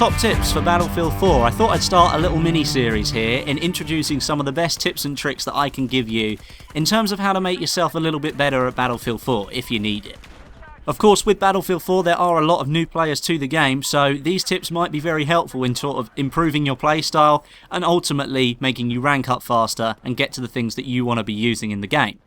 top tips for Battlefield 4, I thought I'd start a little mini-series here in introducing some of the best tips and tricks that I can give you in terms of how to make yourself a little bit better at Battlefield 4 if you need it. Of course, with Battlefield 4 there are a lot of new players to the game, so these tips might be very helpful in sort of improving your playstyle and ultimately making you rank up faster and get to the things that you want to be using in the game.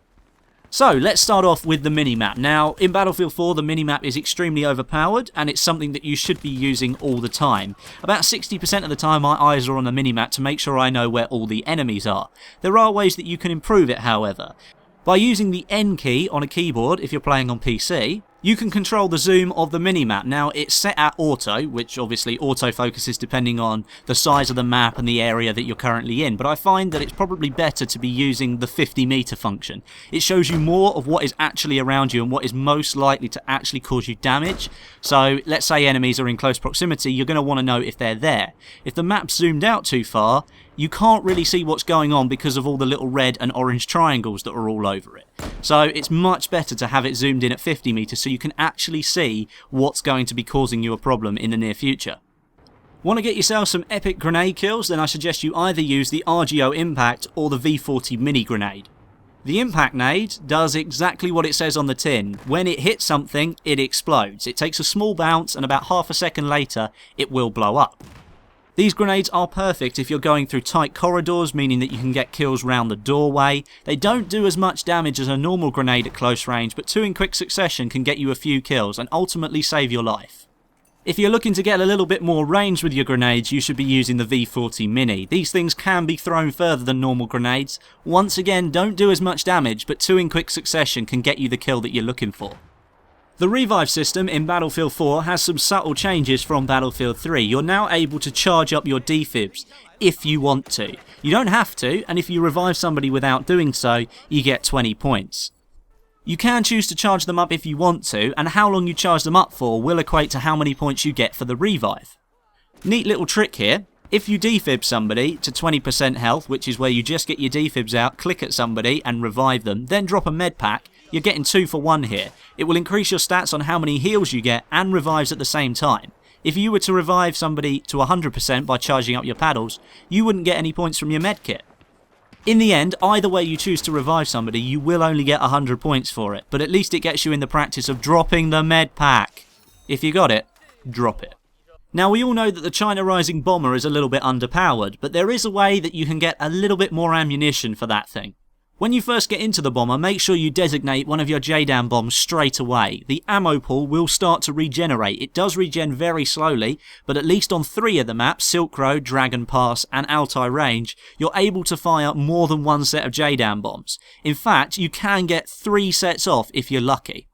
So let's start off with the minimap. Now in Battlefield 4 the minimap is extremely overpowered and it's something that you should be using all the time. About 60% of the time my eyes are on the minimap to make sure I know where all the enemies are. There are ways that you can improve it however. By using the N key on a keyboard if you're playing on PC, you can control the zoom of the minimap. Now it's set at auto, which obviously auto focuses depending on the size of the map and the area that you're currently in, but I find that it's probably better to be using the 50-meter function. It shows you more of what is actually around you and what is most likely to actually cause you damage. So let's say enemies are in close proximity, you're going to want to know if they're there. If the map's zoomed out too far, you can't really see what's going on because of all the little red and orange triangles that are all over it. So it's much better to have it zoomed in at 50 meters so you can actually see what's going to be causing you a problem in the near future. Want to get yourself some epic grenade kills? Then I suggest you either use the RGO Impact or the V40 mini grenade. The impact nade does exactly what it says on the tin. When it hits something, it explodes. It takes a small bounce and about half a second later, it will blow up. These grenades are perfect if you're going through tight corridors, meaning that you can get kills round the doorway. They don't do as much damage as a normal grenade at close range, but two in quick succession can get you a few kills and ultimately save your life. If you're looking to get a little bit more range with your grenades, you should be using the V40 Mini. These things can be thrown further than normal grenades. Once again, don't do as much damage, but two in quick succession can get you the kill that you're looking for. The revive system in Battlefield 4 has some subtle changes from Battlefield 3. You're now able to charge up your defibs if you want to. You don't have to, and if you revive somebody without doing so, you get 20 points. You can choose to charge them up if you want to, and how long you charge them up for will equate to how many points you get for the revive. Neat little trick here. If you defib somebody to 20% health, which is where you just get your defibs out, click at somebody and revive them, then drop a med pack, you're getting 2 for 1 here. It will increase your stats on how many heals you get and revives at the same time. If you were to revive somebody to 100% by charging up your paddles, you wouldn't get any points from your med kit. In the end, either way you choose to revive somebody, you will only get 100 points for it, but at least it gets you in the practice of dropping the med pack. If you got it, drop it. Now we all know that the China Rising Bomber is a little bit underpowered, but there is a way that you can get a little bit more ammunition for that thing. When you first get into the bomber, make sure you designate one of your JDAM bombs straight away. The ammo pool will start to regenerate. It does regen very slowly, but at least on 3 of the maps, Silk Road, Dragon Pass and Altai Range, you're able to fire more than one set of JDAM bombs. In fact, you can get 3 sets off if you're lucky.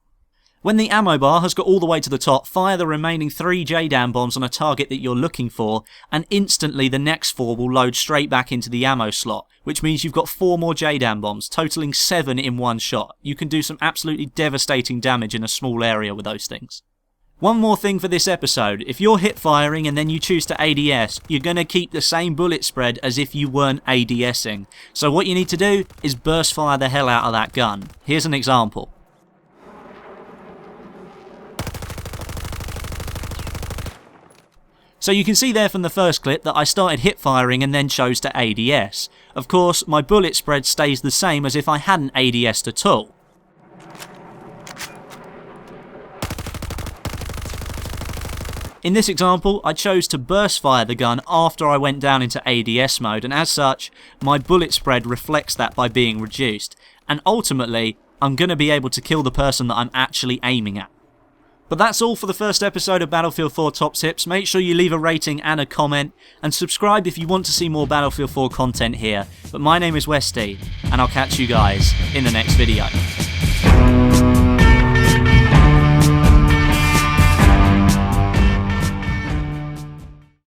When the ammo bar has got all the way to the top, fire the remaining 3 JDAM bombs on a target that you're looking for, and instantly the next 4 will load straight back into the ammo slot, which means you've got 4 more JDAM bombs, totaling 7 in one shot. You can do some absolutely devastating damage in a small area with those things. One more thing for this episode, if you're hip firing and then you choose to ADS, you're going to keep the same bullet spread as if you weren't ADSing. So what you need to do is burst fire the hell out of that gun. Here's an example. So you can see there from the first clip that I started hip firing and then chose to ADS. Of course, my bullet spread stays the same as if I hadn't ADS'd at all. In this example, I chose to burst fire the gun after I went down into ADS mode, and as such, my bullet spread reflects that by being reduced. And ultimately, I'm going to be able to kill the person that I'm actually aiming at. But that's all for the first episode of Battlefield 4 Top Tips. Make sure you leave a rating and a comment, and subscribe if you want to see more Battlefield 4 content here. But my name is Westy, and I'll catch you guys in the next video.